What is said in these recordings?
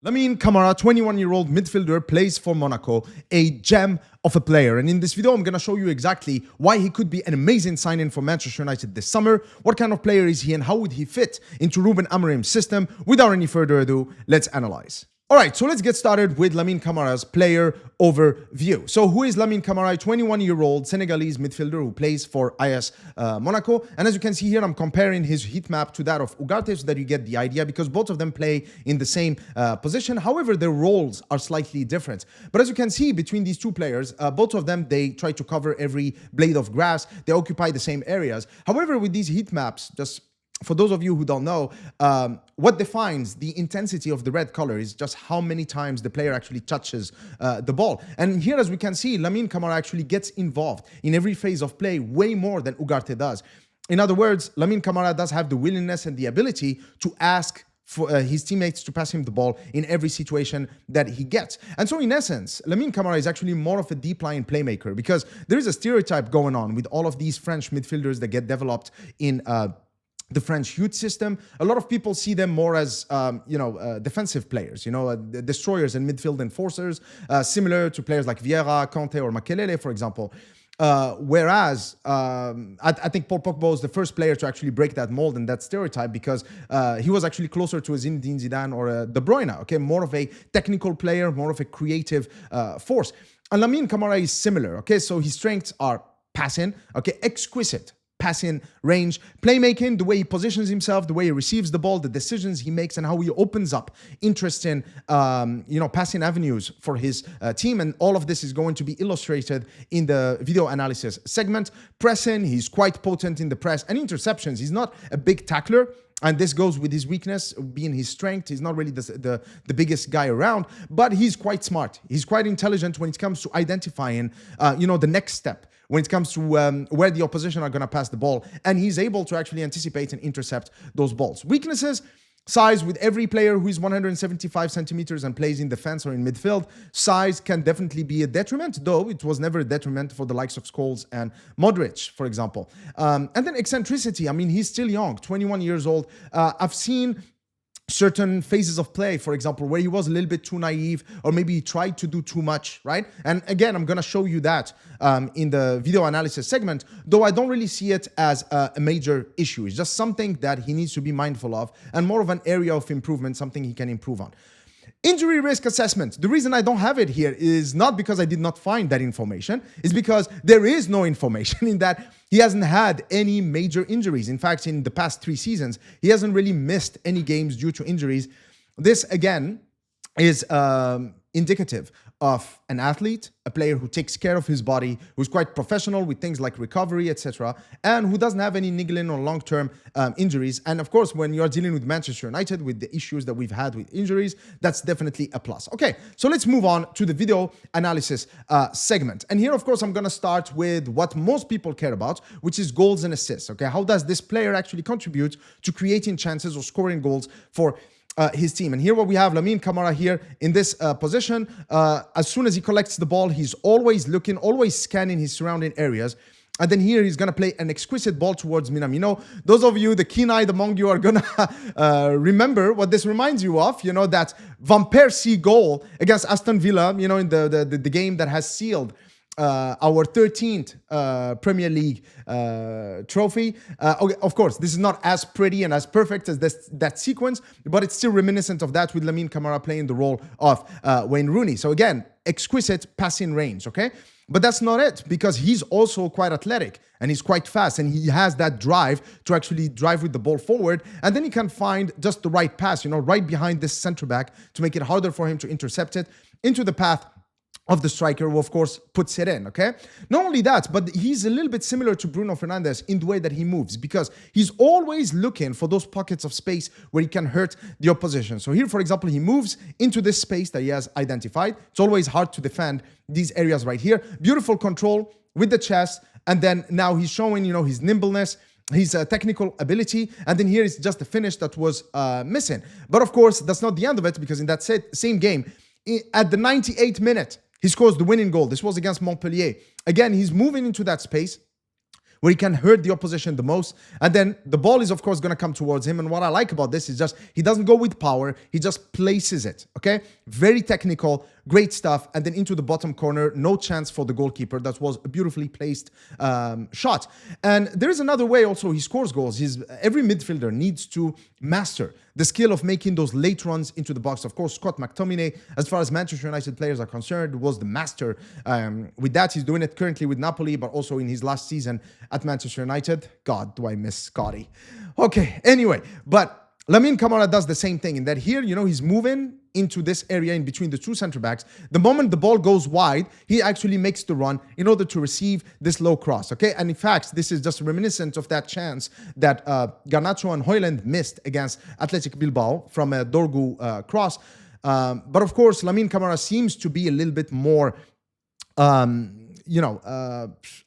Lamine Camara, 21-year-old midfielder, plays for Monaco, a gem of a player. And in this video, I'm going to show you exactly why he could be an amazing sign-in for Manchester United this summer, what kind of player is he, and how would he fit into Ruben Amorim's system. Without any further ado, let's analyze. All right, so let's get started with Lamine Camara's player overview. So who is Lamine Camara? 21-year-old Senegalese midfielder who plays for AS Monaco. And as you can see here, I'm comparing his heat map to that of Ugarte so that you get the idea, because both of them play in the same position. However, their roles are slightly different. But as you can see, between these two players, both of them, they try to cover every blade of grass. They occupy the same areas. However, with these heat maps, just for those of you who don't know, what defines the intensity of the red color is just how many times the player actually touches the ball. And here, as we can see, Lamine Camara actually gets involved in every phase of play way more than Ugarte does. In other words, Lamine Camara does have the willingness and the ability to ask for his teammates to pass him the ball in every situation that he gets. And so in essence, Lamine Camara is actually more of a deep line playmaker, because there is a stereotype going on with all of these French midfielders that get developed in the French youth system. A lot of people see them more as, defensive players, destroyers and midfield enforcers, similar to players like Vieira, Kanté, or Makelele, for example. Whereas I think Paul Pogba was the first player to actually break that mold and that stereotype, because he was actually closer to a Zinedine Zidane or a De Bruyne, okay? More of a technical player, more of a creative force. And Lamine Camara is similar, okay? So his strengths are passing, okay? Exquisite passing range, playmaking, the way he positions himself, the way he receives the ball, the decisions he makes, and how he opens up interesting, passing avenues for his team. And all of this is going to be illustrated in the video analysis segment. Pressing, he's quite potent in the press. And interceptions, he's not a big tackler. And this goes with his weakness being his strength. He's not really the biggest guy around, but he's quite smart. He's quite intelligent when it comes to identifying, the next step, when it comes to where the opposition are going to pass the ball. And he's able to actually anticipate and intercept those balls. Weaknesses: size. With every player who is 175 centimeters and plays in defense or in midfield, size can definitely be a detriment, though it was never a detriment for the likes of Scholes and Modric, for example. And then eccentricity. I mean, he's still young, 21 years old. I've seen certain phases of play, for example, where he was a little bit too naive, or maybe he tried to do too much, right? And again, I'm going to show you that in the video analysis segment, though I don't really see it as a major issue. It's just something that he needs to be mindful of, and more of an area of improvement, something he can improve on. Injury risk assessment. The reason I don't have it here is not because I did not find that information. It's because there is no information in that he hasn't had any major injuries. In fact, in the past 3 seasons, he hasn't really missed any games due to injuries. This, again, is indicative of an athlete, a player who takes care of his body, who's quite professional with things like recovery, etc., and who doesn't have any niggling or long-term injuries. And of course, when you're dealing with Manchester United, with the issues that we've had with injuries, that's definitely a plus. Okay, so let's move on to the video analysis segment. And here, of course, I'm going to start with what most people care about, which is goals and assists. Okay, how does this player actually contribute to creating chances or scoring goals for his team? And here what we have, Lamine Camara here in this position. As soon as he collects the ball, he's always looking, always scanning his surrounding areas. And then here he's going to play an exquisite ball towards Minamino. Those of you, the keen-eyed among you, are going to remember what this reminds you of, that Van Persie goal against Aston Villa, in the game that has sealed our 13th Premier League trophy. Okay, of course, this is not as pretty and as perfect as that sequence, but it's still reminiscent of that, with Lamine Camara playing the role of Wayne Rooney. So again, exquisite passing range, okay? But that's not it, because he's also quite athletic and he's quite fast, and he has that drive to actually drive with the ball forward. And then he can find just the right pass, right behind this center back, to make it harder for him to intercept it into the path of the striker, who of course puts it in, okay? Not only that, but he's a little bit similar to Bruno Fernandes in the way that he moves, because he's always looking for those pockets of space where he can hurt the opposition. So here, for example, he moves into this space that he has identified. It's always hard to defend these areas right here. Beautiful control with the chest, and then now he's showing, his nimbleness, his technical ability, and then here is just the finish that was missing. But of course, that's not the end of it, because in that same game, at the 98th minute, he scores the winning goal. This was against Montpellier. Again, he's moving into that space where he can hurt the opposition the most. And then the ball is, of course, going to come towards him. And what I like about this is just he doesn't go with power. He just places it, okay? Very technical, great stuff. And then into the bottom corner, no chance for the goalkeeper. That was a beautifully placed shot. And there is another way also he scores goals. Every midfielder needs to master the skill of making those late runs into the box. Of course, Scott McTominay, as far as Manchester United players are concerned, was the master with that. He's doing it currently with Napoli, but also in his last season at Manchester United. God, do I miss Scotty. Okay, anyway, but Lamine Camara does the same thing in that here, he's moving into this area in between the two center backs. The moment the ball goes wide, he actually makes the run in order to receive this low cross, okay? And in fact, this is just reminiscent of that chance that Garnacho and Højlund missed against Athletic Bilbao from a Dorgu cross. But of course, Lamine Camara seems to be a little bit more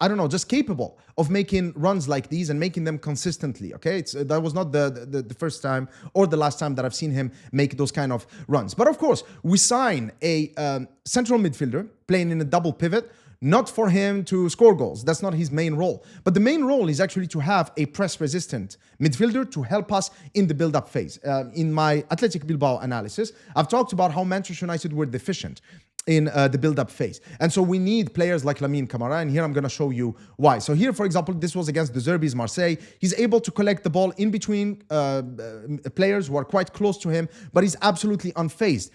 I don't know, just capable of making runs like these and making them consistently, okay? That was not the first time or the last time that I've seen him make those kind of runs. But of course, we sign a central midfielder playing in a double pivot, not for him to score goals. That's not his main role. But the main role is actually to have a press-resistant midfielder to help us in the build-up phase. In my Athletic Bilbao analysis, I've talked about how Manchester United were deficient in the build-up phase. And so we need players like Lamine Camara, and here I'm going to show you why. So here, for example, this was against the Zerbi's Marseille. He's able to collect the ball in between players who are quite close to him, but he's absolutely unfazed.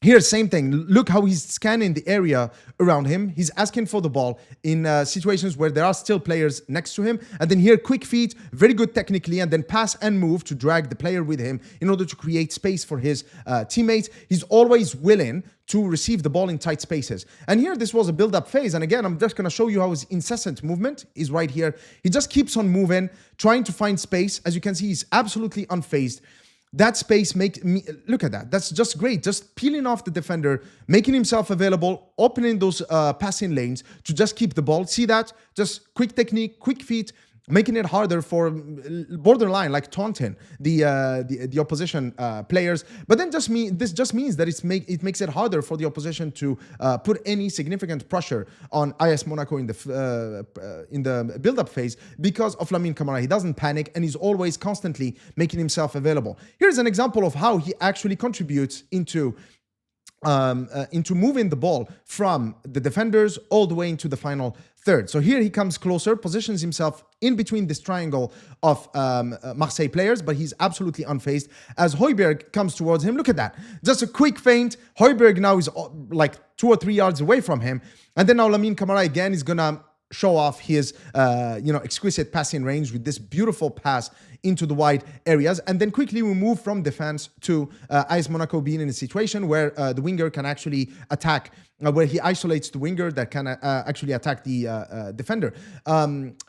Here, same thing. Look how he's scanning the area around him. He's asking for the ball in situations where there are still players next to him. And then here, quick feet, very good technically, and then pass and move to drag the player with him in order to create space for his teammates. He's always willing to receive the ball in tight spaces. And here, this was a build-up phase. And again, I'm just going to show you how his incessant movement is right here. He just keeps on moving, trying to find space. As you can see, he's absolutely unfazed. That space look at that. That's just great. Just peeling off the defender, making himself available, opening those passing lanes to just keep the ball. See that? Just quick technique, quick feet, making it harder for borderline, like taunting the opposition players. But then this just means that it makes it harder for the opposition to put any significant pressure on AS Monaco in the build-up phase because of Lamine Camara. He doesn't panic and he's always constantly making himself available. Here's an example of how he actually contributes into moving the ball from the defenders all the way into the final third. So here he comes closer, positions himself in between this triangle of Marseille players, but he's absolutely unfazed. As Højbjerg comes towards him, look at that. Just a quick feint. Højbjerg now is like 2 or 3 yards away from him. And then now Lamine Camara again is going to show off his exquisite passing range with this beautiful pass into the wide areas. And then quickly we move from defense to AS Monaco being in a situation where the winger can actually attack, where he isolates the winger that can actually attack the defender.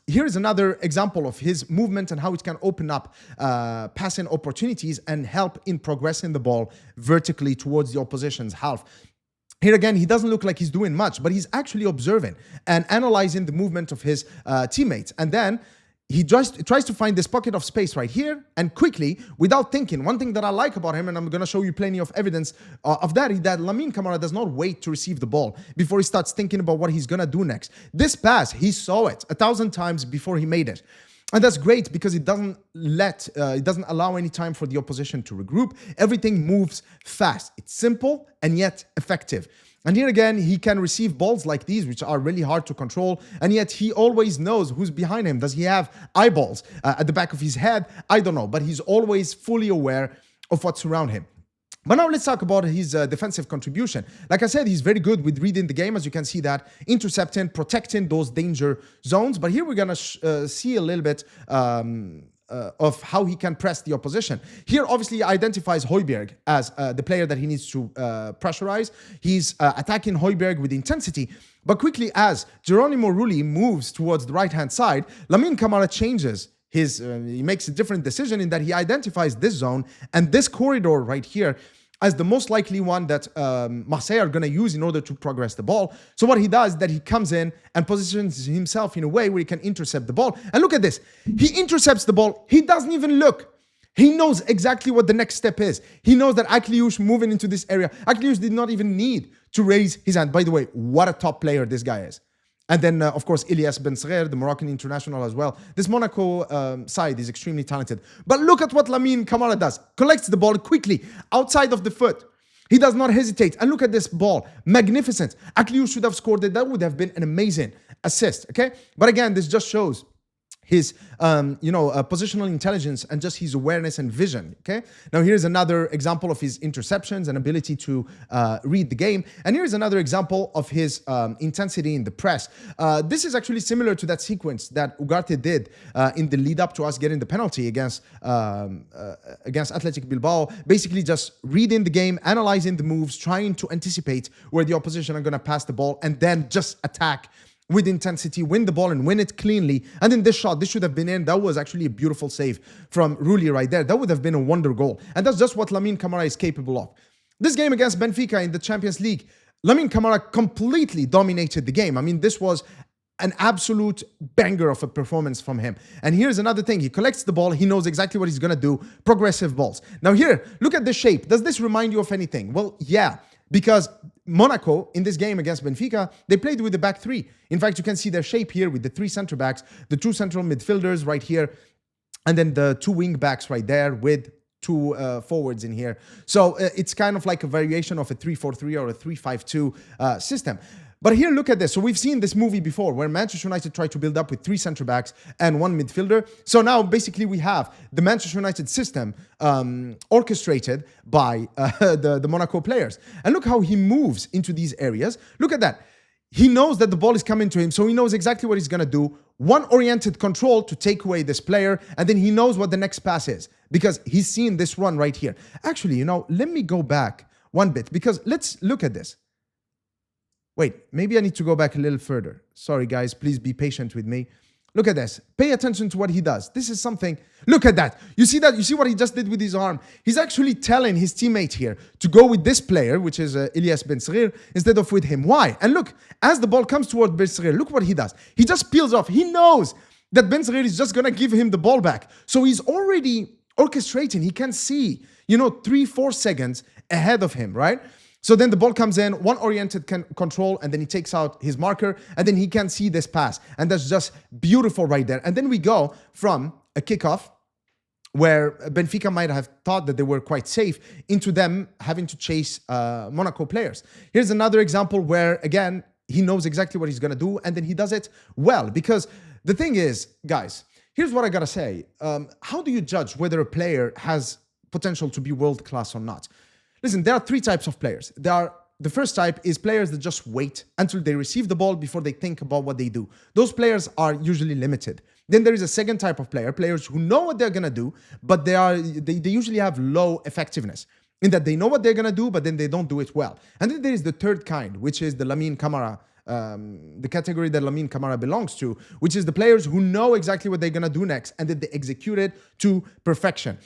Here is another example of his movement and how it can open up passing opportunities and help in progressing the ball vertically towards the opposition's half. Here again, he doesn't look like he's doing much, but he's actually observing and analyzing the movement of his teammates. And then he just tries to find this pocket of space right here and quickly, without thinking. One thing that I like about him, and I'm going to show you plenty of evidence of that, is that Lamine Camara does not wait to receive the ball before he starts thinking about what he's going to do next. This pass, he saw it 1,000 times before he made it. And that's great because it doesn't allow any time for the opposition to regroup. Everything moves fast. It's simple and yet effective. And here again, he can receive balls like these, which are really hard to control. And yet he always knows who's behind him. Does he have eyeballs at the back of his head? I don't know, but he's always fully aware of what's around him. But now let's talk about his defensive contribution. Like I said, he's very good with reading the game, as you can see that, intercepting, protecting those danger zones. But here we're going to see a little bit of how he can press the opposition. Here, obviously, he identifies Højbjerg as the player that he needs to pressurize. He's attacking Højbjerg with intensity. But quickly, as Geronimo Rulli moves towards the right-hand side, Lamine Camara changes he makes a different decision in that he identifies this zone and this corridor right here as the most likely one that Marseille are going to use in order to progress the ball. So what he does is that he comes in and positions himself in a way where he can intercept the ball. And look at this. He intercepts the ball. He doesn't even look. He knows exactly what the next step is. He knows that Akliouche moving into this area. Akliouche did not even need to raise his hand. By the way, what a top player this guy is. And then, of course, Ilyas Ben Saghir, the Moroccan international as well. This Monaco side is extremely talented. But look at what Lamine Camara does. Collects the ball quickly, outside of the foot. He does not hesitate. And look at this ball. Magnificent. Akliou should have scored it. That would have been an amazing assist, okay? But again, this just shows his positional intelligence and just his awareness and vision. Okay, now here's another example of his interceptions and ability to read the game, and here's another example of his intensity in the press. This is actually similar to that sequence that Ugarte did in the lead up to us getting the penalty against Athletic Bilbao. Basically just reading the game, analyzing the moves, trying to anticipate where the opposition are going to pass the ball, and then just attack with intensity, win the ball and win it cleanly. And then this shot, this should have been in. That was actually a beautiful save from Rulli right there. That would have been a wonder goal. And that's just what Lamine Camara is capable of. This game against Benfica in the Champions League, Lamine Camara completely dominated the game. I mean, this was an absolute banger of a performance from him. And here's another thing. He collects the ball. He knows exactly what he's going to do. Progressive balls. Now here, look at the shape. Does this remind you of anything? Well, yeah. Because Monaco, in this game against Benfica, they played with the back three. In fact, you can see their shape here with the three center backs, the two central midfielders right here, and then the two wing backs right there with two forwards in here. So it's kind of like a variation of a 3-4-3 or a 3-5-2 system. But here, look at this. So we've seen this movie before where Manchester United tried to build up with three center backs and one midfielder. So now basically we have the Manchester United system orchestrated by the Monaco players. And look how he moves into these areas. Look at that. He knows that the ball is coming to him, so he knows exactly what he's going to do. One oriented control to take away this player, and then he knows what the next pass is because he's seen this run right here. Actually, let me go back one bit because let's look at this. Wait, maybe I need to go back a little further. Sorry, guys, please be patient with me. Look at this. Pay attention to what he does. This is something. Look at that. You see that? You see what he just did with his arm? He's actually telling his teammate here to go with this player, which is Ilyas Ben Saghir, instead of with him. Why? And look, as the ball comes toward Ben Saghir, look what he does. He just peels off. He knows that Ben Saghir is just going to give him the ball back. So he's already orchestrating. He can see, 3-4 seconds ahead of him, right? So then the ball comes in, one oriented control, and then he takes out his marker, and then he can see this pass. And that's just beautiful right there. And then we go from a kickoff where Benfica might have thought that they were quite safe into them having to chase Monaco players. Here's another example where, again, he knows exactly what he's going to do, and then he does it well. Because the thing is, guys, here's what I got to say. How do you judge whether a player has potential to be world-class or not? Listen, there are three types of players. The first type is players that just wait until they receive the ball before they think about what they do. Those players are usually limited. Then there is a second type of player, players who know what they're going to do, but they usually have low effectiveness in that they know what they're going to do, but then they don't do it well. And then there is the third kind, which is the Lamine Camara, the category that Lamine Camara belongs to, which is the players who know exactly what they're going to do next and that they execute it to perfection.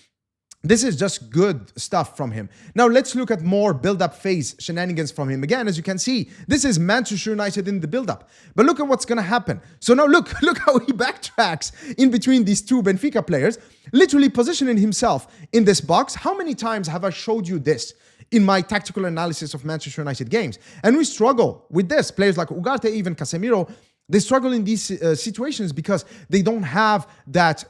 This is just good stuff from him. Now let's look at more build-up phase shenanigans from him. Again, as you can see, this is Manchester United in the build-up. But look at what's going to happen. So now look how he backtracks in between these two Benfica players, literally positioning himself in this box. How many times have I showed you this in my tactical analysis of Manchester United games? And we struggle with this. Players like Ugarte, even Casemiro, they struggle in these situations because they don't have that,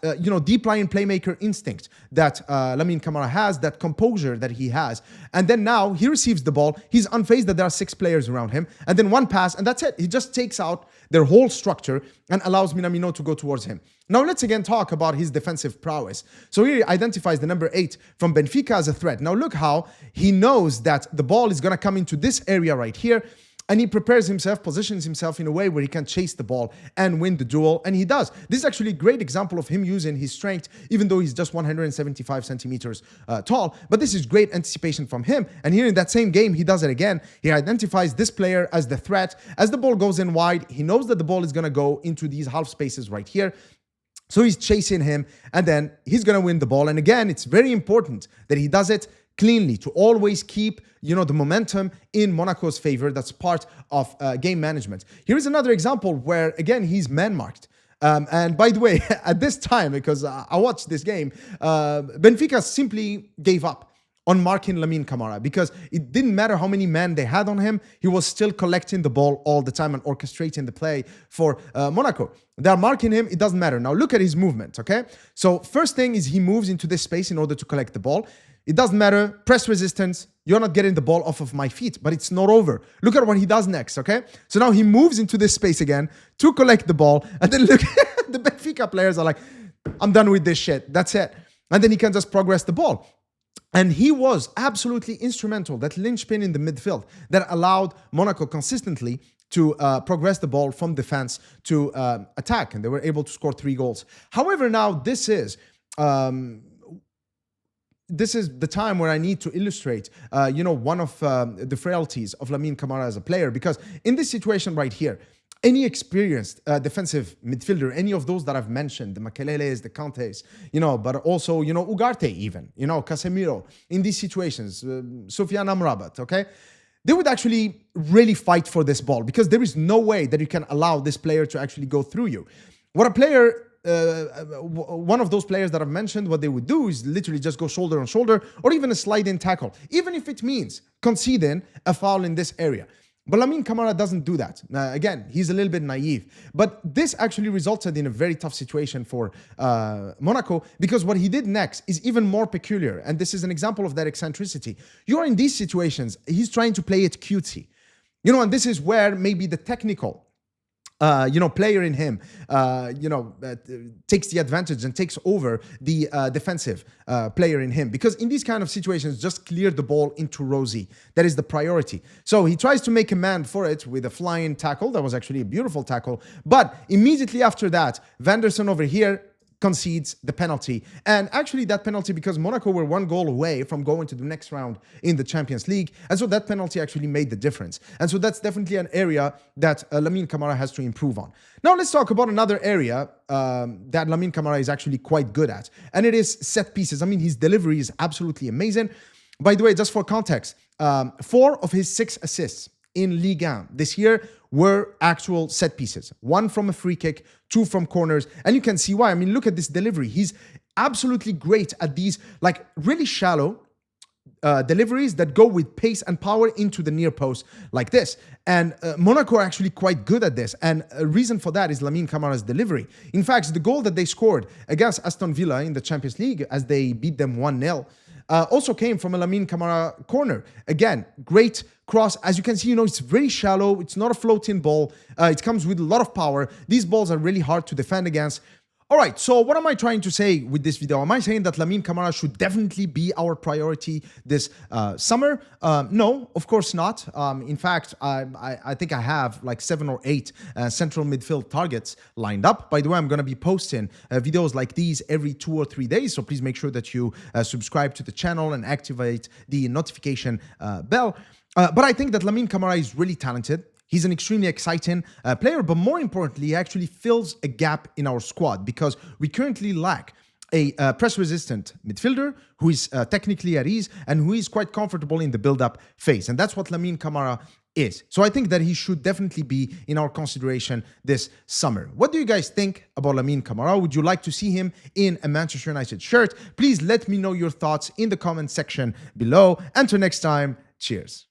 deep line playmaker instinct that Lamine Camara has, that composure that he has. And then now he receives the ball. He's unfazed that there are 6 players around him. And then one pass, and that's it. He just takes out their whole structure and allows Minamino to go towards him. Now let's again talk about his defensive prowess. So he identifies the number 8 from Benfica as a threat. Now look how he knows that the ball is going to come into this area right here. And he prepares himself, positions himself in a way where he can chase the ball and win the duel. And he does. This is actually a great example of him using his strength, even though he's just 175 centimeters tall. But this is great anticipation from him. And here in that same game, he does it again. He identifies this player as the threat. As the ball goes in wide, he knows that the ball is going to go into these half spaces right here. So he's chasing him, and then he's going to win the ball. And again, it's very important that he does it cleanly, to always keep, the momentum in Monaco's favor. That's part of game management. Here is another example where, again, he's man-marked. And by the way, at this time, because I watched this game, Benfica simply gave up on marking Lamine Camara, because it didn't matter how many men they had on him, he was still collecting the ball all the time and orchestrating the play for Monaco. They're marking him, it doesn't matter. Now look at his movement, okay? So first thing is he moves into this space in order to collect the ball. It doesn't matter, press resistance, you're not getting the ball off of my feet, but it's not over. Look at what he does next, okay? So now he moves into this space again to collect the ball, and then look, the Benfica players are like, I'm done with this shit, that's it. And then he can just progress the ball. And he was absolutely instrumental, that linchpin in the midfield that allowed Monaco consistently to progress the ball from defense to attack, and they were able to score 3 goals. However, now this is the time where I need to illustrate, one of the frailties of Lamine Camara as a player, because in this situation right here, any experienced defensive midfielder, any of those that I've mentioned, the Makeleles, the Kantes, but also, Ugarte even, Casemiro, in these situations, Soufiane Amrabat, okay? They would actually really fight for this ball, because there is no way that you can allow this player to actually go through you. What a player... one of those players that I've mentioned, what they would do is literally just go shoulder on shoulder, or even a slide-in tackle, even if it means conceding a foul in this area. But Lamine Camara doesn't do that. Again, he's a little bit naive. But this actually resulted in a very tough situation for Monaco, because what he did next is even more peculiar. And this is an example of that eccentricity. You're in these situations, he's trying to play it cutesy. And this is where maybe the technical player in him, takes the advantage and takes over the defensive player in him. Because in these kind of situations, just clear the ball into Rosie. That is the priority. So he tries to make a man for it with a flying tackle. That was actually a beautiful tackle. But immediately after that, Vanderson over here concedes the penalty. And actually that penalty, because Monaco were 1 goal away from going to the next round in the Champions League. And so that penalty actually made the difference. And so that's definitely an area that Lamine Camara has to improve on. Now let's talk about another area that Lamine Camara is actually quite good at. And it is set pieces. I mean, his delivery is absolutely amazing. By the way, just for context, 4 of his 6 assists in Ligue 1 this year were actual set pieces. 1 from a free kick, 2 from corners. And you can see why. I mean, look at this delivery. He's absolutely great at these like really shallow deliveries that go with pace and power into the near post like this. And Monaco are actually quite good at this. And a reason for that is Lamine Camara's delivery. In fact, the goal that they scored against Aston Villa in the Champions League as they beat them 1-0 also came from a Lamine Camara corner. Again, great cross. As you can see, it's very shallow. It's not a floating ball. It comes with a lot of power. These balls are really hard to defend against. All right, so what am I trying to say with this video? Am I saying that Lamine Camara should definitely be our priority this summer? No, of course not. In fact, I think I have like 7 or 8 central midfield targets lined up. By the way, I'm going to be posting videos like these every 2 or 3 days. So please make sure that you subscribe to the channel and activate the notification bell. But I think that Lamine Camara is really talented. He's an extremely exciting player, but more importantly, he actually fills a gap in our squad, because we currently lack a press-resistant midfielder who is technically at ease and who is quite comfortable in the build-up phase. And that's what Lamine Camara is. So I think that he should definitely be in our consideration this summer. What do you guys think about Lamine Camara? Would you like to see him in a Manchester United shirt? Please let me know your thoughts in the comment section below. Until next time, cheers.